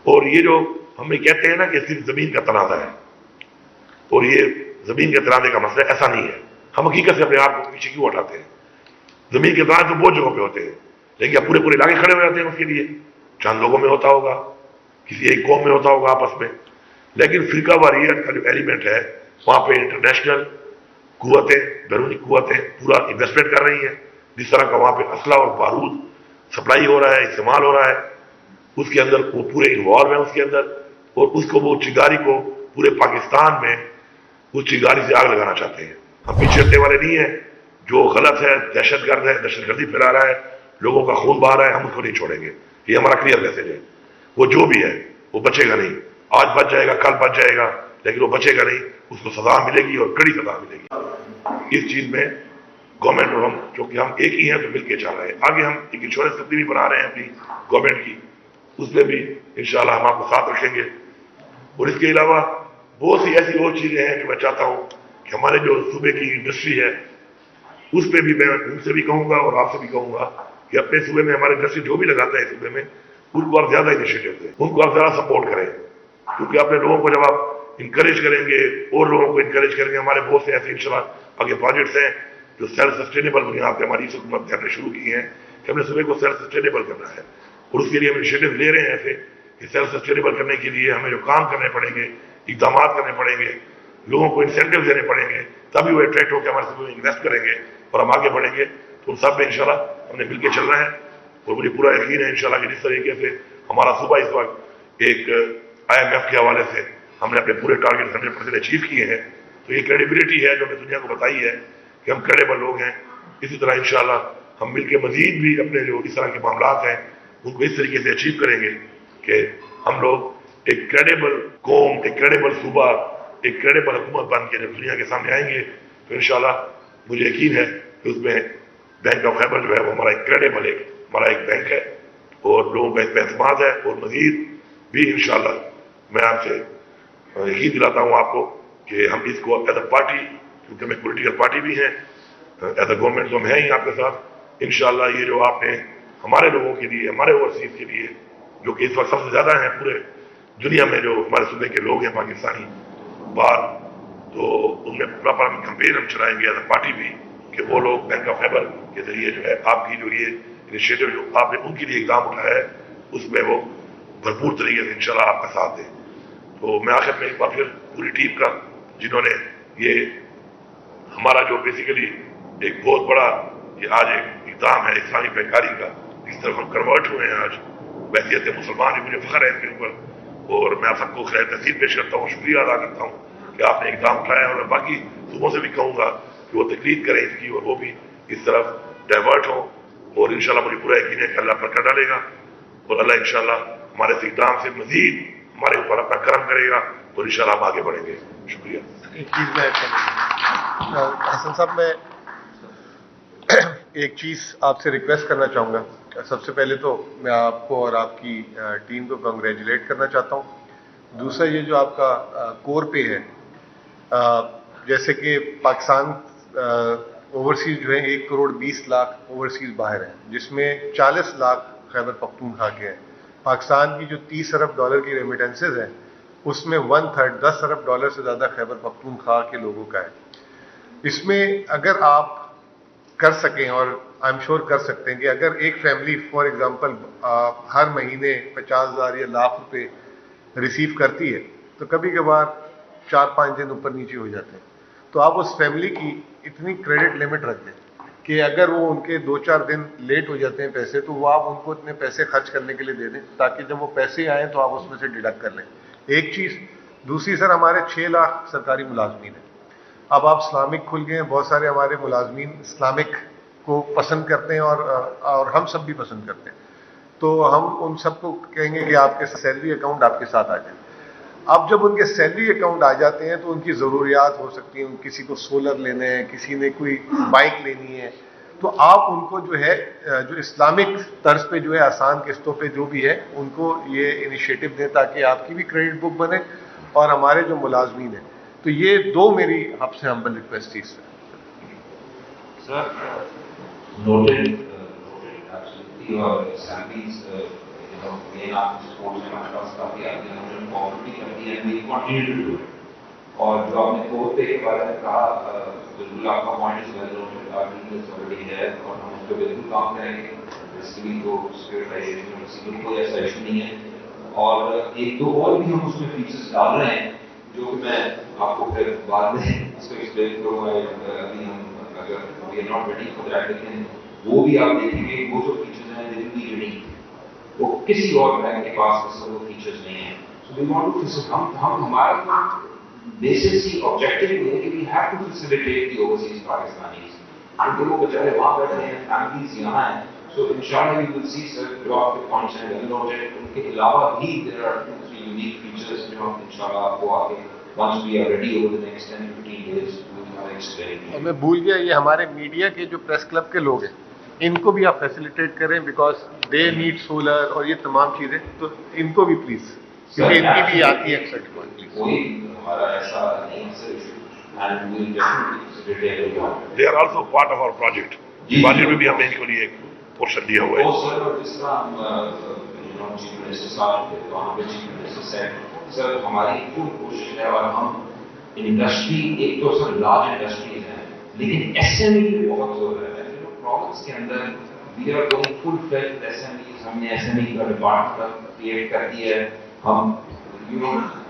اور یہ جو ہمیں کہتے ہیں نا کہ صرف زمین کا تنازع ہے اور یہ زمین کے تنازع کا مسئلہ ایسا نہیں ہے. ہم حقیقت سے اپنے آپ کو پیچھے کیوں ہٹاتے ہیں؟ زمین کے تنازع تو بہت جگہوں پہ ہوتے ہیں لیکن پورے پورے علاقے کھڑے ہو جاتے ہیں اس کے لیے. چند لوگوں میں ہوتا ہوگا, کسی ایک قوم میں ہوتا ہوگا آپس میں, لیکن فرقہ واریت کا جو ایلیمنٹ ہے وہاں پہ انٹرنیشنل قوتیں, بیرونی قوتیں پورا انویسٹمنٹ کر رہی ہیں. جس طرح کا وہاں پہ اسلحہ اور بارود سپلائی ہو رہا ہے, استعمال ہو رہا ہے, اس کے اندر وہ پورے انوالو ہیں اس کے اندر, اور اس کو وہ چنگاری کو پورے پاکستان میں اس چنگاری سے آگ لگانا چاہتے ہیں. ہم پیچھے ہٹنے والے نہیں ہیں. جو غلط ہے, دہشت گرد ہے, دہشت گردی پھیلا رہا ہے, لوگوں کا خون بہا رہا ہے, ہم اس کو نہیں چھوڑیں گے. یہ ہمارا کلیئر میسج ہے. وہ جو بھی ہے وہ بچے گا نہیں. آج بچ جائے گا, کل بچ جائے گا, لیکن وہ بچے گا نہیں. اس کو سزا ملے گی اور کڑی سزا ملے گی. اس چیز میں گورنمنٹ اور ہم, چونکہ ہم ایک ہی ہیں تو مل کے چل رہے ہیں. آگے ہم ایک انشورنس کمپنی بھی بنا رہے ہیں اپنی گورنمنٹ کی, اس میں بھی انشاءاللہ ہم آپ کو ساتھ رکھیں گے. اور اس کے علاوہ بہت سی ایسی اور چیزیں ہیں جو میں چاہتا ہوں کہ ہمارے جو صوبے کی انڈسٹری ہے اس پہ بھی میں ان سے بھی کہوں گا اور آپ سے بھی کہوں گا کہ اپنے صوبے میں ہمارے انڈسٹری جو بھی لگاتا ہے صوبے میں ان کو آپ زیادہ انیشیٹو دیں, ان کو آپ زیادہ سپورٹ کریں. کیونکہ اپنے لوگوں کو جب آپ انکریج کریں گے اور لوگوں کو انکریج کریں گے, ہمارے بہت سے ایسے انشاءاللہ آگے پروجیکٹس ہیں جو سیلف سسٹینیبل بنیاد پہ ہماری حکومت نے شروع کی ہیں کہ ہم نے صوبے کو سیلف سسٹینیبل کرنا ہے. اور اس کے لیے ہم انیشیٹو لے رہے ہیں ایسے کہ سیلف سسٹینیبل کرنے کے لیے ہمیں جو کام کرنے پڑیں گے, اقدامات کرنے پڑیں گے, لوگوں کو انسینٹیو دینے پڑیں گے, تبھی وہ اٹریکٹ ہو کے ہمارے صوبے میں انویسٹ کریں گے اور ہم آگے بڑھیں گے. تو ان سب میں انشاءاللہ ہم نے مل کے چلنا ہے. اور مجھے پورا یقین ہے انشاءاللہ کہ جس طریقے سے ہمارا صوبہ اس وقت ایک IMF کے حوالے سے ہم نے اپنے پورے ٹارگیٹ 100% اچیو کیے ہیں, تو یہ کریڈیبلٹی ہے جو میں دنیا کو بتائی ہے کہ ہم کریڈیبل لوگ ہیں. اسی طرح انشاءاللہ ہم مل کے مزید بھی اپنے جو اس طرح کے معاملات ہیں ان کو اس طریقے سے اچیو کریں گے کہ ہم لوگ ایک کریڈیبل قوم, ایک کریڈیبل صوبہ, ایک کریڈیبل حکومت بن کے جب دنیا کے سامنے آئیں گے تو انشاءاللہ مجھے یقین ہے کہ اس میں بینک آف خیبر جو ہے وہ ہمارا ایک کریڈیبل ہمارا ایک بینک ہے اور لوگوں کا اس پہ اعتماد ہے. اور مزید بھی انشاءاللہ میں آپ سے یقین دلاتا ہوں آپ کو کہ ہم اس کو ایز اے پارٹی, کیونکہ ہم ایک پولیٹیکل پارٹی بھی ہیں, ایز اے گورنمنٹ تو ہم ہیں ہی آپ کے ساتھ. انشاءاللہ یہ جو آپ نے ہمارے لوگوں کے لیے, ہمارے اوورسیز کے لیے جو کہ اس وقت سب سے زیادہ ہیں پورے دنیا میں جو ہمارے صوبے کے لوگ ہیں پاکستانی باہر, تو ان میں پراپر ہم کمپین ہم چلائیں گے ایز اے پارٹی بھی کہ وہ لوگ بینک آف خیبر کے ذریعے جو ہے آپ کی جو یہ انیشیٹو جو آپ نے ان کے لیے اقدام اٹھایا ہے اس میں وہ بھرپور طریقے سے انشاءاللہ آپ کا ساتھ دیں. تو میں آخر میں ایک بار پھر پوری ٹیم کا جنہوں نے یہ ہمارا جو بیسیکلی ایک بہت بڑا یہ آج ایک اقدام ہے اسلامی بینکاری کا, اس طرف ہم کنورٹ ہوئے ہیں آج بحیثیت مسلمان بھی, مجھے فخر ہے اس کے اوپر. اور میں آپ سب کو خیر تحصیل پیش کرتا ہوں, شکریہ ادا کرتا ہوں کہ آپ نے اقدام اٹھایا ہے. اور میں باقی صوبوں سے بھی کہوں گا کہ وہ تقلید کریں اس کی اور وہ بھی اس طرف ڈائیورٹ ہوں. اور انشاءاللہ مجھے پورا یقین ہے کہ اللہ برکت ڈالے گا اور اللہ انشاءاللہ ہمارے اس اقدام سے مزید ہمارے اوپر اپنا کرم کرے گا اور انشاءاللہ ہم آگے بڑھیں گے. شکریہ. ایک چیز میں حسن صاحب, میں ایک چیز آپ سے ریکویسٹ کرنا چاہوں گا. سب سے پہلے تو میں آپ کو اور آپ کی ٹیم کو کنگریچولیٹ کرنا چاہتا ہوں. دوسرا یہ جو آپ کا کور پے ہے, جیسے کہ پاکستان اوورسیز جو ہیں 1,20,00,000 اوورسیز باہر ہیں, جس میں 40 لاکھ خیبر پختونخوا کے ہیں. پاکستان کی جو $30 ارب کی ریمیٹنسز ہیں اس میں 1/3 $10 ارب سے زیادہ خیبر پختونخوا کے لوگوں کا ہے. اس میں اگر آپ کر سکیں, اور آئی ایم شیور کر سکتے ہیں کہ اگر ایک فیملی فار ایگزامپل ہر مہینے 50,000 یا لاکھ روپے ریسیو کرتی ہے تو کبھی کبھار 4-5 دن اوپر نیچے ہو جاتے ہیں, تو آپ اس فیملی کی اتنی کریڈٹ لمٹ رکھ دیں کہ اگر وہ ان کے 2-4 دن لیٹ ہو جاتے ہیں پیسے, تو وہ آپ ان کو اتنے پیسے خرچ کرنے کے لیے دے دیں تاکہ جب وہ پیسے آئیں تو آپ اس میں سے ڈیڈکٹ کر لیں. ایک چیز. دوسری سر, ہمارے 6 لاکھ سرکاری ملازمین ہیں. اب آپ اسلامک کھل گئے ہیں, بہت سارے ہمارے ملازمین اسلامک کو پسند کرتے ہیں اور ہم سب بھی پسند کرتے ہیں, تو ہم ان سب کو کہیں گے کہ آپ کے سیلری اکاؤنٹ آپ کے ساتھ آ جائیں. اب جب ان کے سیلری اکاؤنٹ آ جاتے ہیں تو ان کی ضروریات ہو سکتی ہیں, کسی کو سولر لینا ہے, کسی نے کوئی بائک لینی ہے, تو آپ ان کو جو ہے جو اسلامک طرز پہ جو ہے آسان قسطوں پہ جو بھی ہے ان کو یہ انیشیٹو دیں تاکہ آپ کی بھی کریڈٹ بک بنے اور ہمارے جو ملازمین ہیں. تو یہ 2 میری آپ سے ہمبل ریکویسٹ تھی. سر noted absolutely your Islami's مین آپ سپورٹس میں ہمارے پاس کافی آتی ہیں، انہوں نے کوآپریٹ بھی کرتی ہیں، we continue to do it. اور جو آپ نے کور پے کے بارے میں کہا، بالکل آپ کا پوائنٹ اس ویل ہے اور ہم اس پہ بالکل کام کریں گے. بیسیکلی تو سیکورٹائزیشن بیسیکلی کوئی ایسا ایشو نہیں ہے. اور ایک دو اور بھی ہم اس میں فیچرس ڈال رہے ہیں جو کہ میں آپ کو پھر بعد میں اس کو ایکسپلین کروں گا. ابھی ہم اگر we are not ready for that, لیکن وہ بھی آپ دیکھیں گے وہ جو فیچرز ہیں دل بھی یونیک، وہ کسی اور بینک کے پاس وہ فیچرز نہیں ہیں. سو وی وانٹ ٹو ہم ہمارا بیسس ہی آبجیکٹو یہ ہے کہ we have to facilitate the overseas Pakistanis, کیونکہ وہ بیچارے وہاں بیٹھے ہیں، فیملیز یہاں ہیں. So inshallah you will see sir جو آپ کے points ہیں well noted. ان کے علاوہ بھی there are 2-3 unique features جو ہم inshallah آپ کو آگے once we are ready over the next 10-15 days we will explain. اور میں بھول گیا، یہ ہمارے میڈیا کے جو پریس کلب کے لوگ ہیں ان کو بھی آپ فیسیلیٹیٹ کریں، بیکاز دے نیڈ سولر اور یہ تمام چیزیں، تو ان کو بھی پلیز، کیونکہ ان کی بھی آتی ہے ایکسیپٹ پلیز. کوئی ہمارا ایسا نہیں ہے and we will definitely facilitate everyone. They are also part of our project. Budget میں بھی ہم نے ان کے لیے ایک پورشن دیا ہوا ہے. سر جس طرح ہم چیف منسٹر صاحب تھے وہاں پہ چیف منسٹر صاحب سر ہماری پوری کوشش ہے، اور ہم انڈسٹری ایک تو سر لارج انڈسٹریز ہیں لیکن ایس ایم ای پہ بہت زور ہے. پروونس کے اندر we are going full fledge SMEs. ہم نے ایس ایم ای کا ڈپارٹمنٹ کریٹ کر دیا ہے، ہم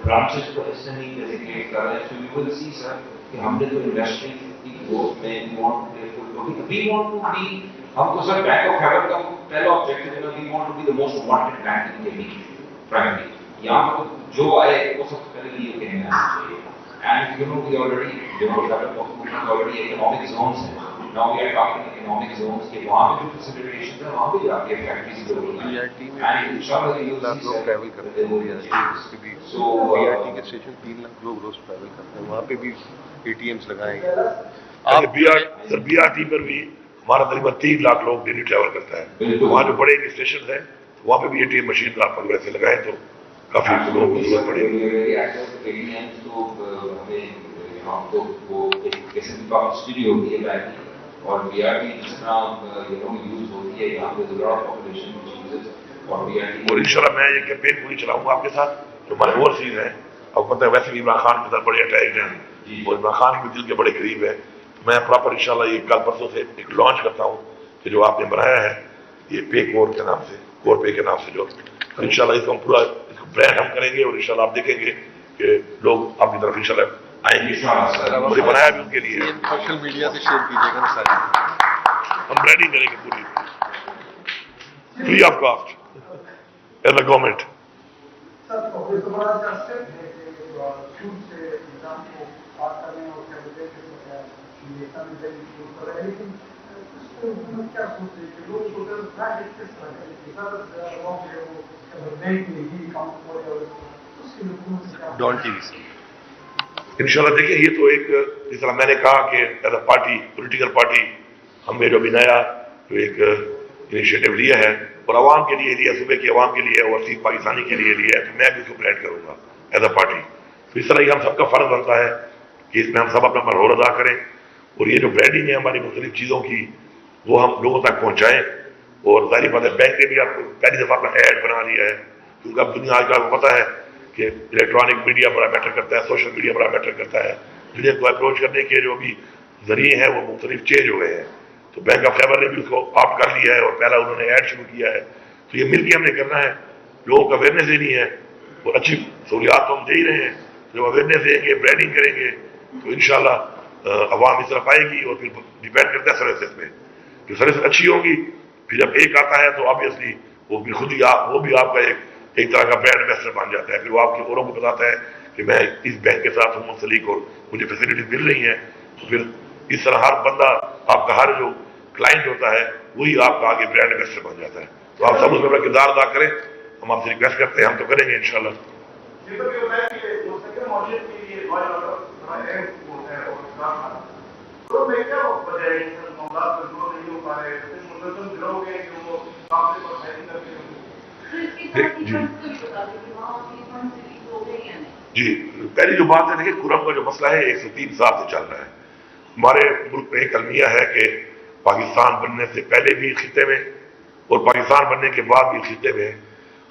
برانچز کو ایس ایم ای ڈیزیگنیٹ کر رہے ہیں. سو یو ول سی سر کہ ہم نے تو انڈسٹری کی گروتھ میں ہم تو سر بینک آف خیبر کا پہلا آبجیکٹو ہے we want to be the most wanted bank ان کے لیے. فرینکلی یہاں پر جو آئے وہ سب سے پہلے یہ کہنا چاہیے. And you know we already bank of Khyber already economic zones ہیں. Now we are talking economic zones کے وہاں پہ جو فیسیلیٹیشن ہے وہاں پہ جا کے فیکٹریز کو بی آر ٹی میں 3 لاکھ لوگ ٹریول کرتے ہیں، بی آر ٹی کے اسٹیشن 3 لاکھ لوگ روز ٹریول کرتے ہیں، وہاں پہ بھی اے ٹی ایم لگائیں گے. بی آر ٹی پر بھی ہمارا تقریباً 3 لاکھ لوگ ڈیلی ٹریول کرتا ہے. وہاں جو بڑے اسٹیشن ہیں وہاں پہ بھی اے ٹی ایم مشین آپ پر ویسے لگائیں تو کافی لوگوں کو ضرورت پڑے گی. اور بی آر ٹی جس طرح یوز ہوتی ہے یہاں پہ اور ان شاء اللہ میں یہ کیمپین پوری چلاؤں گا آپ کے ساتھ. جو ہمارے اوورسیز ہیں آپ کو پتہ ہے ویسے بھی عمران خان کے ساتھ بڑے اٹیک ہیں اور عمران خان بھی دل کے بڑے قریب ہے. میں پراپر ان شاء اللہ یہ کل پرسوں سے ایک لانچ کرتا ہوں کہ جو آپ نے بنایا ہے یہ پے کور کے نام سے، کور پے کے نام سے، جو ان شاء اللہ اس کو پورا اس کو برانڈ ہم کریں گے اور ان شاء اللہ آپ دیکھیں گے کہ لوگ آپ کی طرف ان شاء اللہ آئیں گے. اور یہ بنایا بھی ان کے لیے سوشل میڈیا سے شیئر کیجیے گا نا ساری، ہم برانڈنگ کریں گے پوری free of cost as a government. Dawn TV سے انشاءاللہ دیکھیں یہ تو ایک جس طرح میں نے کہا کہ as a party political party ہم نے جو ابھی نیا جو ایک انیشیٹو لیا ہے اور عوام کے لیے لیا، صوبے کی عوام کے لیے اوورسیز پاکستانی کے لیے لیا ہے، تو میں بھی اس کو پلیٹ کروں گا ایز اے پارٹی. تو اس طرح یہ ہم سب کا فرض بنتا ہے کہ اس میں ہم سب اپنا رول ادا کریں اور یہ جو برانڈنگ ہے ہماری مختلف چیزوں کی وہ ہم لوگوں تک پہنچائیں. اور ظاہر بات ہے بینک نے بھی آپ کو پہلی دفعہ اپنا ایڈ بنا لیا ہے، کیونکہ اب دنیا آج کل کو پتہ ہے کہ الیکٹرانک میڈیا بڑا میٹر کرتا ہے، سوشل میڈیا بڑا میٹر کرتا ہے. دنیا کو اپروچ کرنے کے جو بھی ذریعے ہیں وہ مختلف چینج ہو گئے ہیں. تو بینک آف خیبر نے بھی اس کو آپٹ کر لیا ہے اور پہلا انہوں نے ایڈ شروع کیا ہے. تو یہ مل کے ہم نے کرنا ہے. لوگوں کا اویئرنیس دینی ہے اور اچھی سہولیات تو ہم دے ہی رہے ہیں. جب اویئرنیس دیں گے، برانڈنگ کریں گے تو انشاءاللہ عوام اس طرف آئے گی. اور پھر ڈپینڈ کرتا ہے سروسز پہ. جو سروس اچھی ہوگی پھر جب ایک آتا ہے تو آبویسلی وہ بھی خود ہی وہ بھی آپ کا ایک طرح کا برانڈ ایمبیسڈر بن جاتا ہے. پھر وہ آپ کے اوروں کو بتاتا ہے کہ میں اس بینک کے ساتھ ہوں منسلک اور مجھے فیسلٹیز مل رہی ہیں. تو پھر اس طرح ہر بندہ آپ کا ہر جو کلائنٹ ہوتا ہے وہی آپ کا آگے برانڈ ایمبیسڈر بن جاتا ہے. تو آپ سب اس میں اپنا کردار ادا کریں. ہم آپ سے ریکویسٹ کرتے ہیں، ہم تو کریں گے انشاءاللہ. جی پہلی جو بات ہے دیکھیں کرم کا جو مسئلہ ہے 103 سال سے چل رہا ہے. ہمارے ملک میں ایک المیہ ہے کہ پاکستان بننے سے پہلے بھی خطے میں اور پاکستان بننے کے بعد بھی خطے میں